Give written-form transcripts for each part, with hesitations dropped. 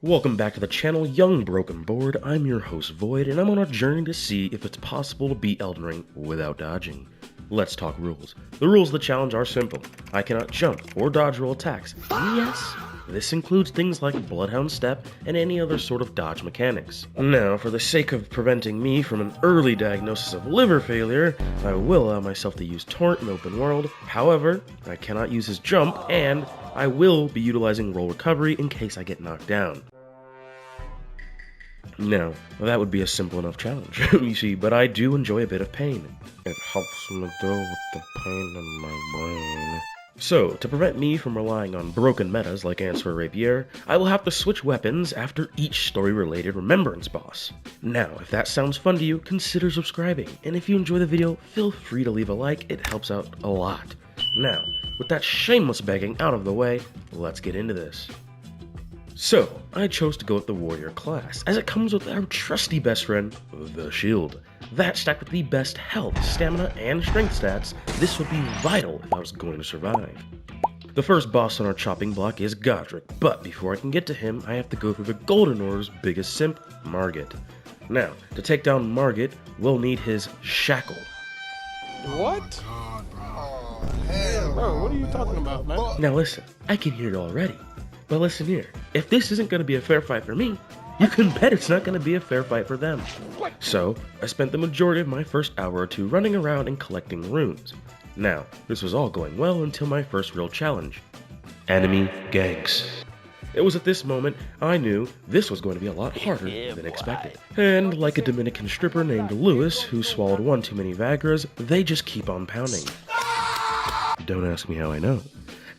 Welcome back to the channel, Young Broken Board. I'm your host Void, and I'm on a journey to see if it's possible to beat Eldenring without dodging. Let's talk rules. The rules of the challenge are simple. I cannot jump or dodge roll attacks. And yes, this includes things like Bloodhound Step and any other sort of dodge mechanics. Now, for the sake of preventing me from an early diagnosis of liver failure, I will allow myself to use Torrent in open world. However, I cannot use his jump, and I will be utilizing roll recovery in case I get knocked down. Now, that would be a simple enough challenge, you see, but I do enjoy a bit of pain. It helps me deal with the pain in my brain. So, to prevent me from relying on broken metas like Answer Rapier, I will have to switch weapons after each story-related remembrance boss. Now, if that sounds fun to you, consider subscribing, and if you enjoy the video, feel free to leave a like, it helps out a lot. Now, with that shameless begging out of the way, let's get into this. So, I chose to go with the warrior class, as it comes with our trusty best friend, the shield. That stacked with the best health, stamina, and strength stats, this would be vital if I was going to survive. The first boss on our chopping block is Godric, but before I can get to him, I have to go through the Golden Order's biggest simp, Margit. Now, to take down Margit, we'll need his shackle. What? Oh, hell. Bro, what are you talking about, man? Now listen, I can hear it already. But listen here, if this isn't going to be a fair fight for me, you can bet it's not going to be a fair fight for them. So, I spent the majority of my first hour or two running around and collecting runes. Now, this was all going well until my first real challenge. Enemy ganks. It was at this moment I knew this was going to be a lot harder than expected. And like a Dominican stripper named Lewis who swallowed one too many Vigras, they just keep on pounding. Don't ask me how I know.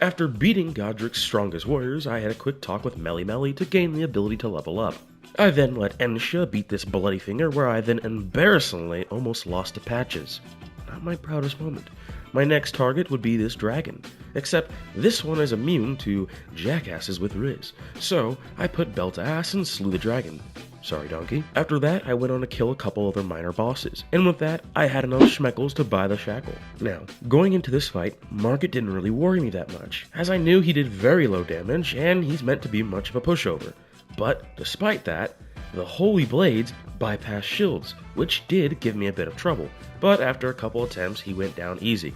After beating Godric's strongest warriors, I had a quick talk with Melly Melly to gain the ability to level up. I then let Ensha beat this bloody finger, where I then embarrassingly almost lost to Patches. Not my proudest moment. My next target would be this dragon, except this one is immune to jackasses with Riz, so I put belt to ass and slew the dragon. Sorry, donkey. After that, I went on to kill a couple other minor bosses, and with that, I had enough schmeckles to buy the shackle. Now, going into this fight, Margit didn't really worry me that much, as I knew he did very low damage, and he's meant to be much of a pushover. But, despite that, the Holy Blades bypassed shields, which did give me a bit of trouble, but after a couple attempts, he went down easy.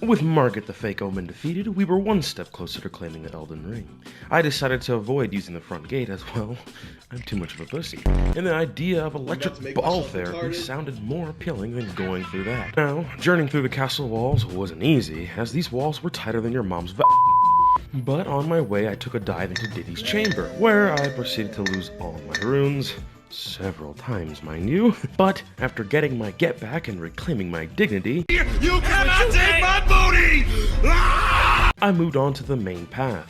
With Margit the Fake Omen defeated, we were one step closer to claiming the Eldenring. I decided to avoid using the front gate as well. I'm too much of a pussy. And the idea of electric ball therapy sounded more appealing than going through that. Now, journeying through the castle walls wasn't easy, as these walls were tighter than your mom's But on my way, I took a dive into Diddy's chamber, where I proceeded to lose all my runes. Several times, mind you. But after getting my get back and reclaiming my dignity, You cannot take my booty! I moved on to the main path.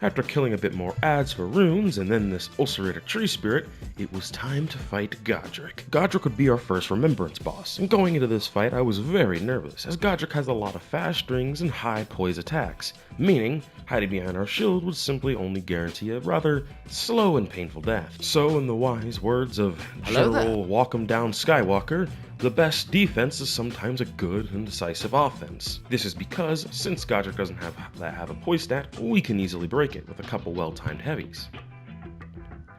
After killing a bit more ads for runes and then this ulcerated tree spirit, it was time to fight Godric. Godric would be our first remembrance boss, and going into this fight I was very nervous, as Godric has a lot of fast strings and high poise attacks, meaning hiding behind our shield would simply only guarantee a rather slow and painful death. So in the wise words of General Walk'em Down Skywalker, the best defense is sometimes a good and decisive offense. This is because, since Godric doesn't have a poise stat, we can easily break it with a couple well-timed heavies.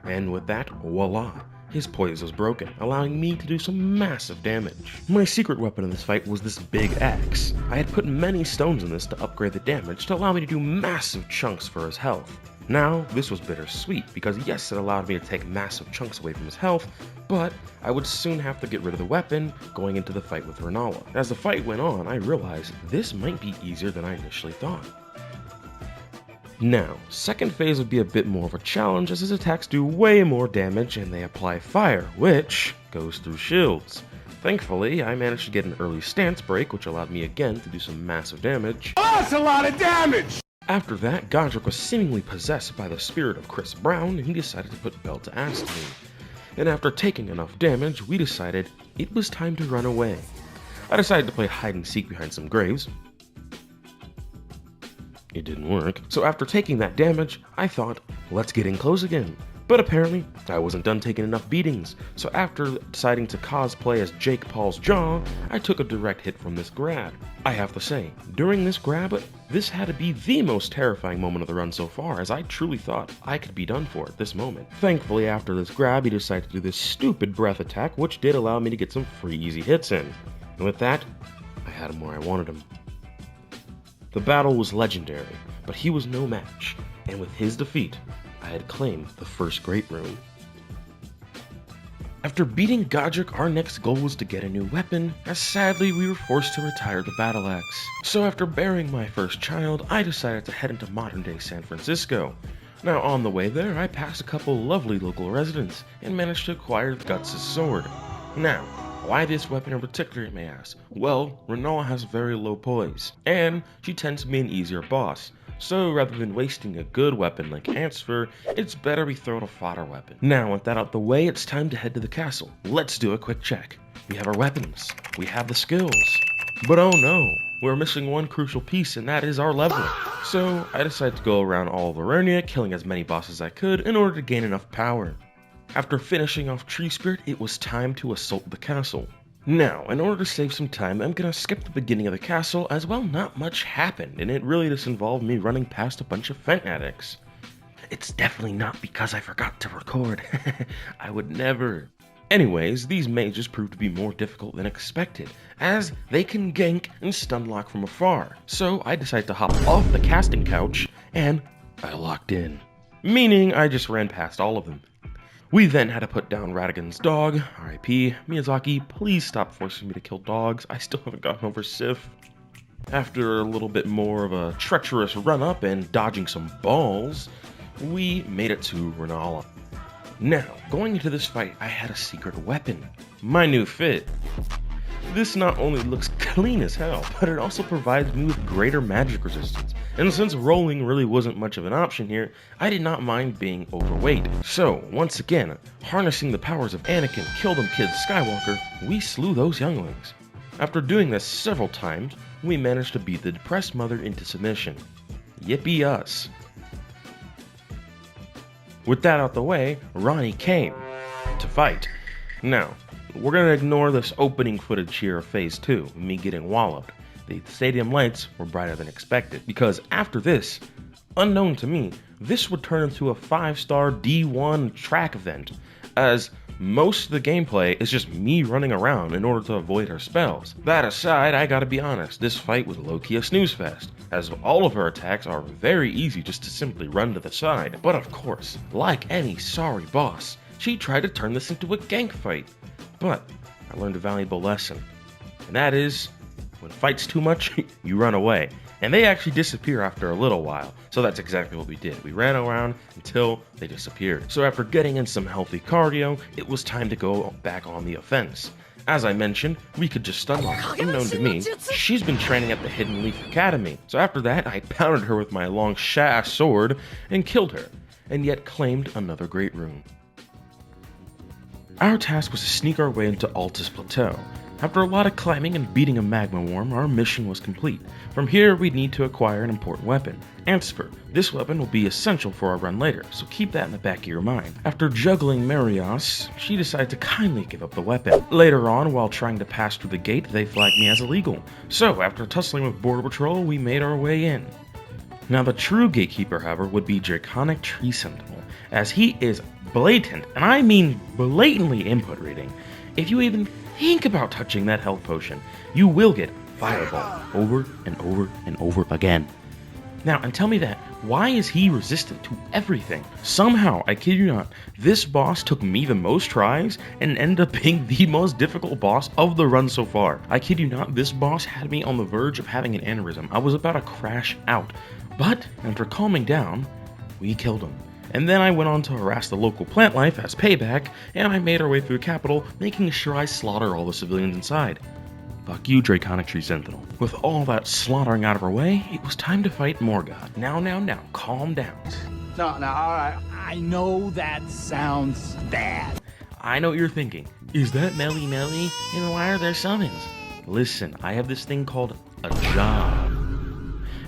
And with that, voila, his poise was broken, allowing me to do some massive damage. My secret weapon in this fight was this big axe. I had put many stones in this to upgrade the damage to allow me to do massive chunks for his health. Now, this was bittersweet, because yes, it allowed me to take massive chunks away from his health, but I would soon have to get rid of the weapon going into the fight with Renala. As the fight went on, I realized this might be easier than I initially thought. Now, second phase would be a bit more of a challenge, as his attacks do way more damage and they apply fire, which goes through shields. Thankfully, I managed to get an early stance break, which allowed me again to do some massive damage. Oh, that's a lot of damage! After that, Godric was seemingly possessed by the spirit of Chris Brown, and he decided to put belt to ass to me. And after taking enough damage, we decided it was time to run away. I decided to play hide and seek behind some graves. It didn't work, so after taking that damage, I thought, let's get in close again. But apparently, I wasn't done taking enough beatings, so after deciding to cosplay as Jake Paul's jaw, I took a direct hit from this grab. I have to say, during this grab, this had to be the most terrifying moment of the run so far, as I truly thought I could be done for at this moment. Thankfully, after this grab, he decided to do this stupid breath attack, which did allow me to get some free easy hits in. And with that, I had him where I wanted him. The battle was legendary, but he was no match, and with his defeat, I had claimed the first Great Rune. After beating Godric, our next goal was to get a new weapon, as sadly we were forced to retire the battle axe. So after burying my first child, I decided to head into modern-day San Francisco. Now on the way there, I passed a couple lovely local residents, and managed to acquire Guts' sword. Now, why this weapon in particular, you may ask? Well, Renala has very low poise, and she tends to be an easier boss. So rather than wasting a good weapon like Ansfer, it's better we throw out a fodder weapon. Now with that out the way, it's time to head to the castle. Let's do a quick check. We have our weapons, we have the skills, but oh no, we're missing one crucial piece, and that is our leveling. So I decided to go around all of Eternia, killing as many bosses as I could in order to gain enough power. After finishing off Tree Spirit, it was time to assault the castle. Now, in order to save some time, I'm gonna skip the beginning of the castle, as well not much happened, and it really just involved me running past a bunch of Fent addicts. It's definitely not because I forgot to record. I would never. Anyways, these mages proved to be more difficult than expected, as they can gank and stun lock from afar. So I decided to hop off the casting couch, and I locked in. Meaning I just ran past all of them. We then had to put down Radigan's dog, RIP. Miyazaki, please stop forcing me to kill dogs. I still haven't gotten over Sif. After a little bit more of a treacherous run-up and dodging some balls, we made it to Renala. Now, going into this fight, I had a secret weapon. My new fit. This not only looks clean as hell, but it also provides me with greater magic resistance. And since rolling really wasn't much of an option here, I did not mind being overweight. So, once again, harnessing the powers of Anakin, Kill Them Kids Skywalker, we slew those younglings. After doing this several times, we managed to beat the depressed mother into submission. Yippee us. With that out the way, Ronnie came to fight. Now, we're gonna ignore this opening footage here of Phase 2, me getting walloped. The stadium lights were brighter than expected, because after this, unknown to me, this would turn into a 5-star D1 track event, as most of the gameplay is just me running around in order to avoid her spells. That aside, I gotta be honest, this fight was low-key a snooze fest, as all of her attacks are very easy just to simply run to the side. But of course, like any sorry boss, she tried to turn this into a gank fight. But I learned a valuable lesson, and that is, when fight's too much, you run away. And they actually disappear after a little while, so that's exactly what we did. We ran around until they disappeared. So after getting in some healthy cardio, it was time to go back on the offense. As I mentioned, we could just stun lock. Unknown to me, she's been training at the Hidden Leaf Academy. So after that, I pounded her with my long shaft sword and killed her, and yet claimed another Great Rune. Our task was to sneak our way into Altus Plateau. After a lot of climbing and beating a magma worm, our mission was complete. From here, we'd need to acquire an important weapon, Ansfer. This weapon will be essential for our run later, so keep that in the back of your mind. After juggling Marios, she decided to kindly give up the weapon. Later on, while trying to pass through the gate, they flagged me as illegal. So, after tussling with Border Patrol, we made our way in. Now, the true gatekeeper, however, would be Draconic Tree Sentinel, as he is blatant, and I mean blatantly input reading. If you even think about touching that health potion, you will get Fireball over and over and over again. Now, and tell me that, why is he resistant to everything? Somehow, I kid you not, this boss took me the most tries and ended up being the most difficult boss of the run so far. I kid you not, this boss had me on the verge of having an aneurysm. I was about to crash out. But, after calming down, we killed him. And then I went on to harass the local plant life as payback, and I made our way through the capital, making sure I slaughter all the civilians inside. Fuck you, Draconic Tree Sentinel. With all that slaughtering out of our way, it was time to fight Morgoth. Now, calm down. No, alright. I know that sounds bad. I know what you're thinking. Is that Melly Melly? And why are there summons? Listen, I have this thing called a job.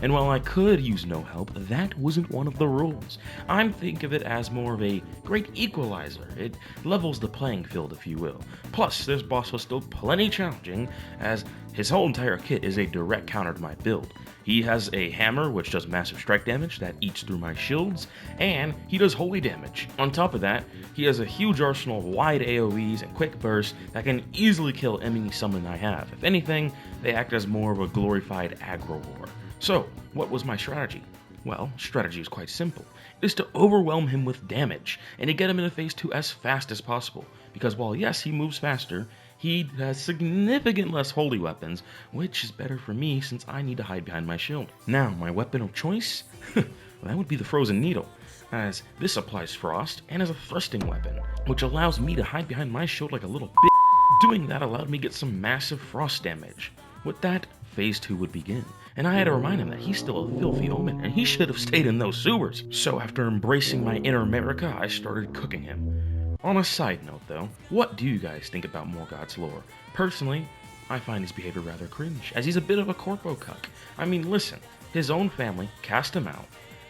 And while I could use no help, that wasn't one of the rules. I think of it as more of a great equalizer. It levels the playing field, if you will. Plus, this boss was still plenty challenging, as his whole entire kit is a direct counter to my build. He has a hammer which does massive strike damage that eats through my shields, and he does holy damage. On top of that, he has a huge arsenal of wide AoEs and quick bursts that can easily kill any summon I have. If anything, they act as more of a glorified aggro war. So, what was my strategy? Well, strategy is quite simple. It is to overwhelm him with damage, and to get him into phase 2 as fast as possible. Because while yes, he moves faster, he has significant less holy weapons, which is better for me since I need to hide behind my shield. Now, my weapon of choice? That would be the Frozen Needle, as this applies frost and is a thrusting weapon, which allows me to hide behind my shield like a little bitch. Doing that allowed me to get some massive frost damage. With that, phase 2 would begin, and I had to remind him that he's still a filthy omen, and he should have stayed in those sewers. So after embracing my inner America, I started cooking him. On a side note though, what do you guys think about Morgoth's lore? Personally, I find his behavior rather cringe, as he's a bit of a corpo cuck. I mean, listen, his own family cast him out.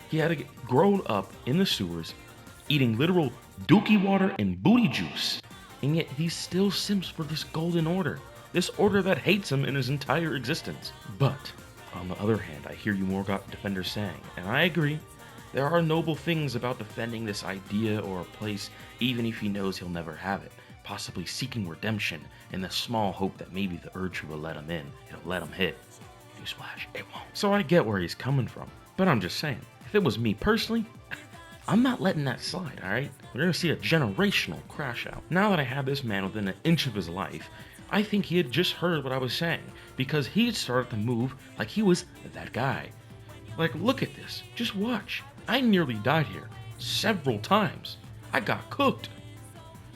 He had to get grown up in the sewers, eating literal dookie water and booty juice. And yet he still simps for this golden order. This order that hates him in his entire existence. But, on the other hand, I hear you Morgoth defenders saying, and I agree, there are noble things about defending this idea or a place even if he knows he'll never have it, possibly seeking redemption in the small hope that maybe the Erdtree will let him in, it'll let him hit. Newsflash, it won't. So I get where he's coming from, but I'm just saying, if it was me personally, I'm not letting that slide, alright? We're gonna see a generational crash out. Now that I have this man within an inch of his life, I think he had just heard what I was saying, because he had started to move like he was that guy. Like, look at this, just watch. I nearly died here, several times. I got cooked.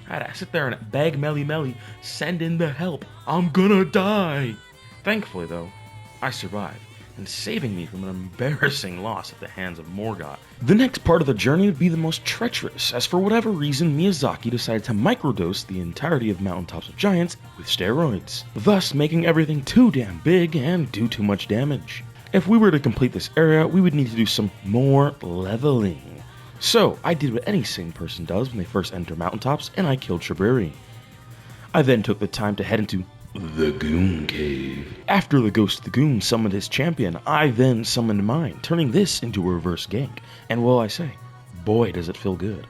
I had to sit there and beg Melly, send in the help, I'm gonna die. Thankfully though, I survived, and saving me from an embarrassing loss at the hands of Morgoth. The next part of the journey would be the most treacherous, as for whatever reason Miyazaki decided to microdose the entirety of Mountaintops of Giants with steroids, thus making everything too damn big and do too much damage. If we were to complete this area, we would need to do some more leveling. So, I did what any sane person does when they first enter Mountaintops, and I killed Shabriri. I then took the time to head into the Goon Cave. After the Ghost of the Goon summoned his champion, I then summoned mine, turning this into a reverse gank. And well, I say, boy does it feel good.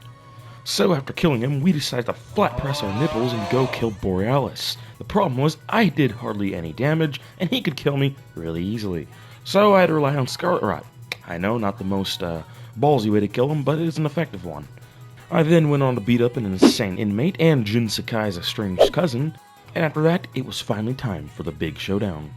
So after killing him, we decided to flat press our nipples and go kill Borealis. The problem was, I did hardly any damage, and he could kill me really easily. So I had to rely on Scarlet Rot. I know, not the most ballsy way to kill him, but it is an effective one. I then went on to beat up an insane inmate and Jin Sakai's estranged cousin, and after that, it was finally time for the big showdown.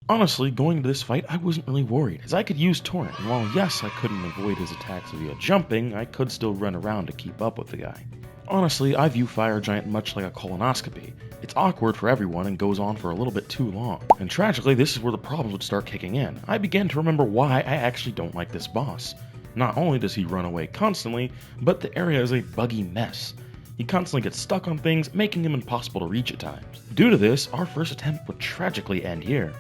Honestly, going into this fight, I wasn't really worried, as I could use Torrent, and while yes, I couldn't avoid his attacks via jumping, I could still run around to keep up with the guy. Honestly, I view Fire Giant much like a colonoscopy. It's awkward for everyone and goes on for a little bit too long. And tragically, this is where the problems would start kicking in. I began to remember why I actually don't like this boss. Not only does he run away constantly, but the area is a buggy mess. He constantly gets stuck on things, making him impossible to reach at times. Due to this, our first attempt would tragically end here.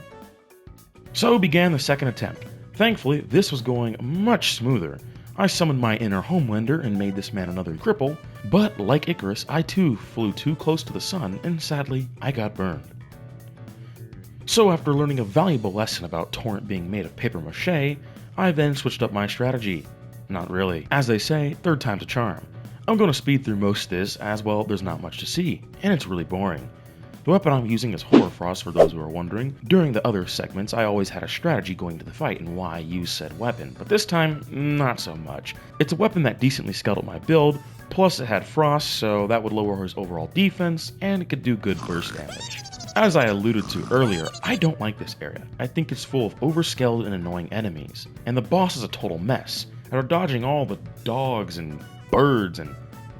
So began the second attempt. Thankfully, this was going much smoother. I summoned my inner Homelander and made this man another cripple, but like Icarus, I too flew too close to the sun, and sadly, I got burned. So after learning a valuable lesson about Torrent being made of paper mache, I then switched up my strategy. Not really. As they say, third time's a charm. I'm going to speed through most of this, as well, there's not much to see, and it's really boring. The weapon I'm using is Hoarfrost, for those who are wondering. During the other segments, I always had a strategy going to the fight and why I use said weapon, but this time, not so much. It's a weapon that decently scaled up my build, plus it had Frost, so that would lower his overall defense, and it could do good burst damage. As I alluded to earlier, I don't like this area. I think it's full of overscaled and annoying enemies, and the boss is a total mess. After dodging all the dogs and birds and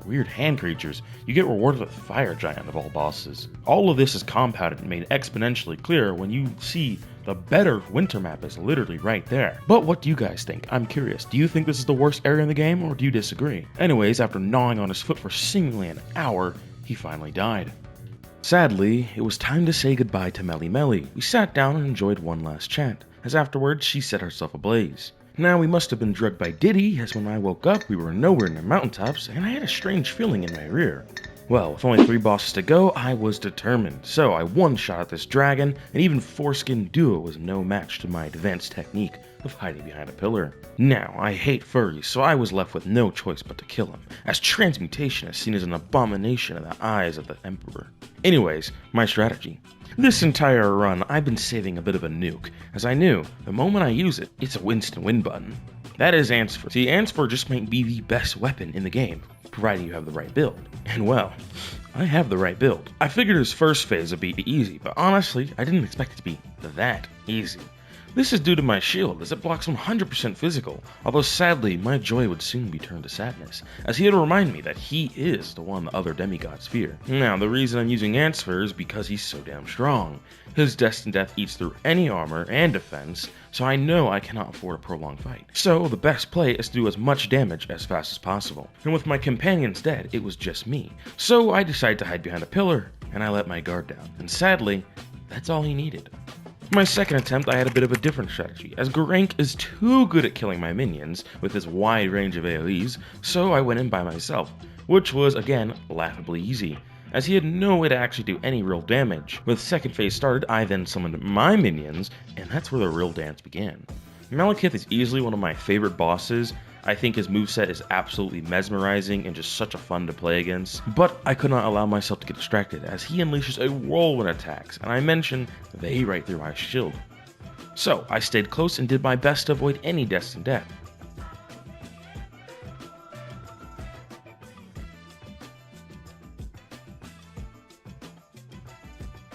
weird hand creatures, you get rewarded with Fire Giant of all bosses. All of this is compounded and made exponentially clearer when you see the better winter map is literally right there. But what do you guys think? I'm curious. Do you think this is the worst area in the game, or do you disagree? Anyways, after gnawing on his foot for seemingly an hour, he finally died. Sadly, it was time to say goodbye to Melly. We sat down and enjoyed one last chat. as afterwards she set herself ablaze. Now we must have been drugged by Diddy, as when I woke up we were nowhere near mountaintops and I had a strange feeling in my rear. Well, with only 3 bosses to go, I was determined, so I one-shot at this dragon, and even Foreskin Duo was no match to my advanced technique of hiding behind a pillar. Now, I hate furries, so I was left with no choice but to kill him, as transmutation is seen as an abomination in the eyes of the Emperor. Anyways, my strategy. This entire run, I've been saving a bit of a nuke, as I knew, the moment I use it, it's a instant win button. That is Answer. See, Answer just might be the best weapon in the game, providing you have the right build. And well, I have the right build. I figured his first phase would be easy, but honestly, I didn't expect it to be that easy. This is due to my shield, as it blocks 100% physical, although sadly, my joy would soon be turned to sadness, as he had to remind me that he is the one the other demigods fear. Now, the reason I'm using Answer is because he's so damn strong. His Destined Death eats through any armor and defense, so I know I cannot afford a prolonged fight. So, the best play is to do as much damage as fast as possible. And with my companions dead, it was just me. So I decided to hide behind a pillar, and I let my guard down. And sadly, that's all he needed. For my second attempt, I had a bit of a different strategy, as Garank is too good at killing my minions with his wide range of AoEs, so I went in by myself, which was, again, laughably easy, as he had no way to actually do any real damage. With second phase started, I then summoned my minions, and that's where the real dance began. Malekith is easily one of my favorite bosses. I think his moveset is absolutely mesmerizing and just such a fun to play against, but I could not allow myself to get distracted as he unleashes a whirlwind attacks, and I mentioned they hit right through my shield. So I stayed close and did my best to avoid any Destined Death.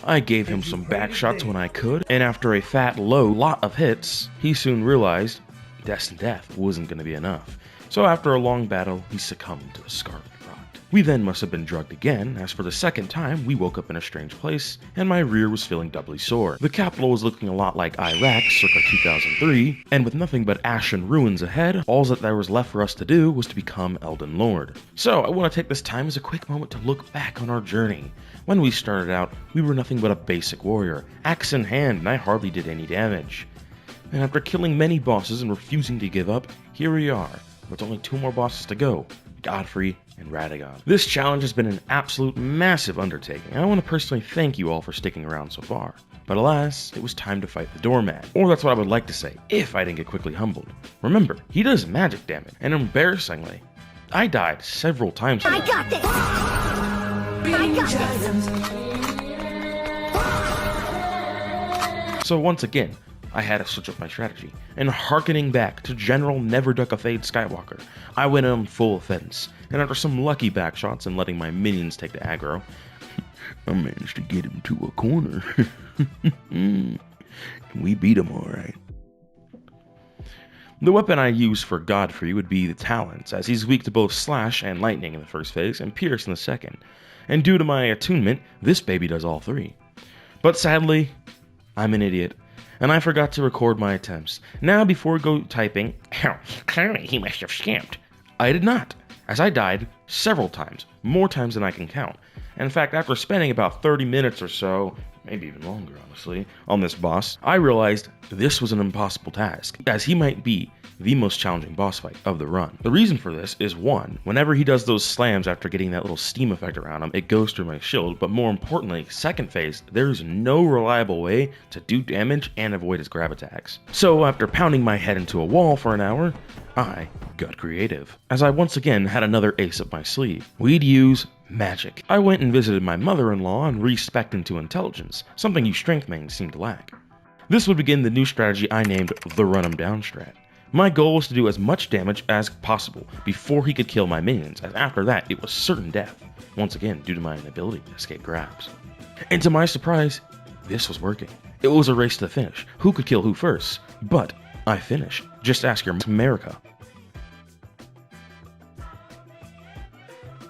I gave him some back shots when I could, and after a fat low lot of hits, he soon realized Destined Death wasn't going to be enough. So after a long battle, he succumbed to the Scarlet Rot. We then must have been drugged again, as for the second time, we woke up in a strange place, and my rear was feeling doubly sore. The capital was looking a lot like Iraq, circa 2003, and with nothing but ash and ruins ahead, all that there was left for us to do was to become Elden Lord. So I want to take this time as a quick moment to look back on our journey. When we started out, we were nothing but a basic warrior, axe in hand, and I hardly did any damage. And after killing many bosses and refusing to give up, here we are, with only 2 more bosses to go, Godfrey and Radagon. This challenge has been an absolute massive undertaking, and I want to personally thank you all for sticking around so far. But alas, it was time to fight the doormat, or that's what I would like to say, if I didn't get quickly humbled. Remember, he does magic damage, and embarrassingly, I died several times. I got this! I got this! So once again, I had to switch up my strategy, and hearkening back to General Never Duck a Fade Skywalker, I went on full offense, and after some lucky backshots and letting my minions take the aggro, I managed to get him to a corner. And we beat him alright. The weapon I use for Godfrey would be the Talons, as he's weak to both Slash and Lightning in the first phase, and Pierce in the second, and due to my attunement, this baby does all 3. But sadly, I'm an idiot, and I forgot to record my attempts. Now before we go typing, clearly he must have skipped. I did not, as I died several times, more times than I can count. And in fact, after spending about 30 minutes or so, maybe even longer honestly, on this boss, I realized this was an impossible task, as he might be the most challenging boss fight of the run. The reason for this is 1, whenever he does those slams after getting that little steam effect around him, it goes through my shield, but more importantly, second phase, there's no reliable way to do damage and avoid his grab attacks. So after pounding my head into a wall for an hour, I got creative, as I once again had another ace up my sleeve. We'd use magic. I went and visited my mother-in-law and re-spec'd into intelligence, something you strength mains seem to lack. This would begin the new strategy I named the Run 'em Down strat. My goal was to do as much damage as possible before he could kill my minions, as after that it was certain death, once again due to my inability to escape grabs. And to my surprise, this was working. It was a race to the finish, who could kill who first, but I finished. Just ask your America.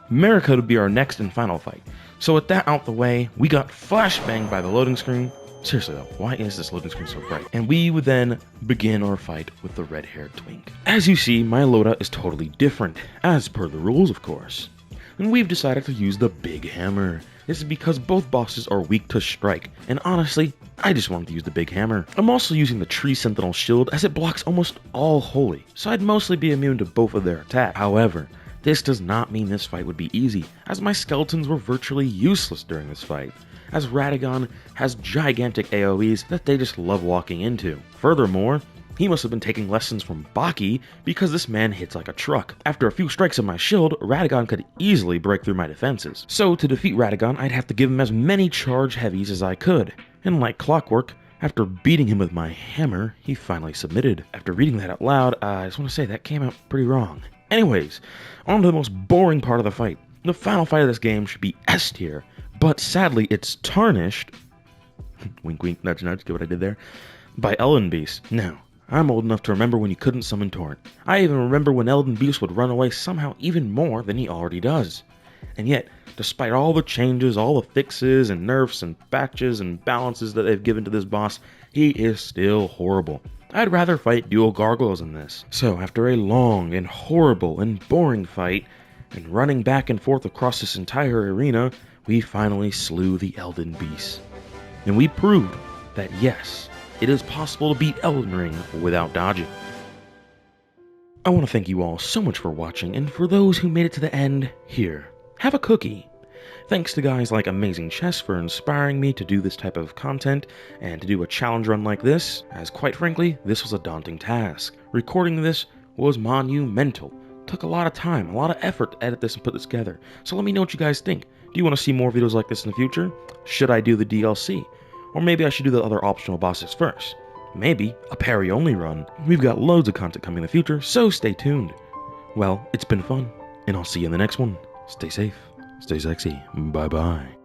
America would be our next and final fight, so with that out the way, we got flashbanged by the loading screen. Seriously though, why is this loading screen so bright? And we would then begin our fight with the red-haired twink. As you see, my loadout is totally different, as per the rules of course. And we've decided to use the big hammer. This is because both bosses are weak to strike, and honestly, I just wanted to use the big hammer. I'm also using the Tree Sentinel shield as it blocks almost all holy, so I'd mostly be immune to both of their attacks. However, this does not mean this fight would be easy, as my skeletons were virtually useless during this fight, as Radagon has gigantic AoEs that they just love walking into. Furthermore, he must have been taking lessons from Baki because this man hits like a truck. After a few strikes of my shield, Radagon could easily break through my defenses. So to defeat Radagon, I'd have to give him as many charge heavies as I could. And like clockwork, after beating him with my hammer, he finally submitted. After reading that out loud, I just want to say that came out pretty wrong. Anyways, on to the most boring part of the fight. The final fight of this game should be S tier, but sadly it's tarnished, wink wink nudge nudge, get what I did there, by Elden Beast. Now, I'm old enough to remember when you couldn't summon Torrent. I even remember when Elden Beast would run away somehow even more than he already does. And yet, despite all the changes, all the fixes and nerfs and patches and balances that they've given to this boss, he is still horrible. I'd rather fight dual gargoyles than this. So after a long and horrible and boring fight, and running back and forth across this entire arena, we finally slew the Elden Beast. And we proved that yes, it is possible to beat Eldenring without dodging. I want to thank you all so much for watching, and for those who made it to the end, here, have a cookie. Thanks to guys like Amazing Chess for inspiring me to do this type of content and to do a challenge run like this, as quite frankly, this was a daunting task. Recording this was monumental. Took a lot of time, a lot of effort to edit this and put this together. So let me know what you guys think. Do you want to see more videos like this in the future? Should I do the DLC? Or maybe I should do the other optional bosses first. Maybe a parry-only run. We've got loads of content coming in the future, so stay tuned. Well, it's been fun, and I'll see you in the next one. Stay safe, stay sexy, bye-bye.